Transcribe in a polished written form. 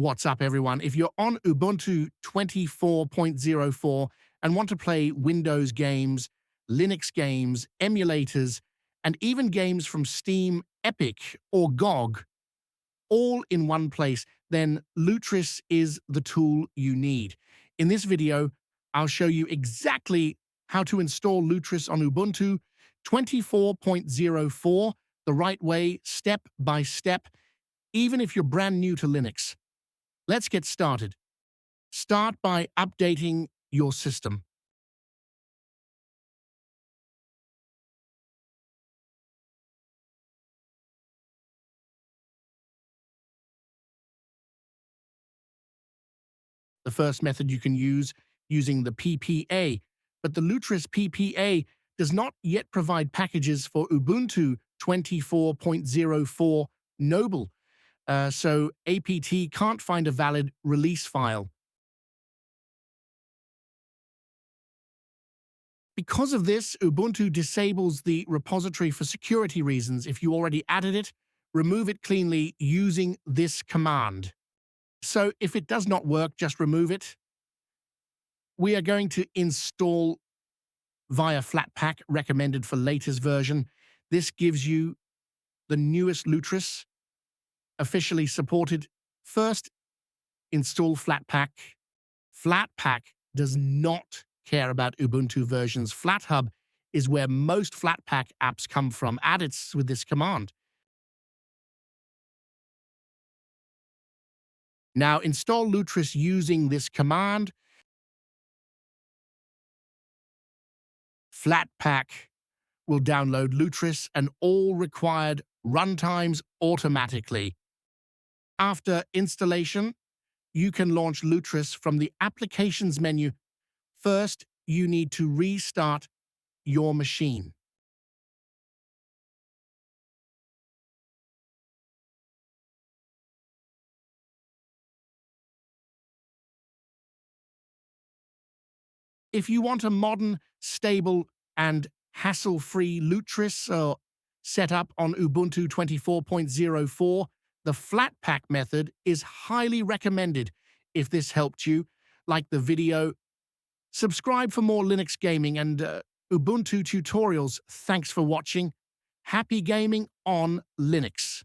What's up, everyone? If you're on Ubuntu 24.04 and want to play Windows games, Linux games, emulators, and even games from Steam, Epic, or GOG, all in one place, then Lutris is the tool you need. In this video, I'll show you exactly how to install Lutris on Ubuntu 24.04 the right way, step by step, even if you're brand new to Linux. Let's get started. Start by updating your system. The first method you can use using the PPA, but the Lutris PPA does not yet provide packages for Ubuntu 24.04 Noble, so APT can't find a valid release file. Because of this, Ubuntu disables the repository for security reasons. If you already added it, remove it cleanly using this command. So if it does not work, just remove it. We are going to install via Flatpak, recommended for latest version. This gives you the newest Lutris, officially supported. First, install Flatpak. Flatpak does not care about Ubuntu versions. Flathub is where most Flatpak apps come from. Add it with this command. Now install Lutris using this command. Flatpak will download Lutris and all required runtimes automatically. After installation, you can launch Lutris from the Applications menu. First, you need to restart your machine. If you want a modern, stable, and hassle-free Lutris set up on Ubuntu 24.04, the Flatpak method is highly recommended. If this helped you, like the video, subscribe for more Linux gaming and Ubuntu tutorials. Thanks for watching. Happy gaming on Linux.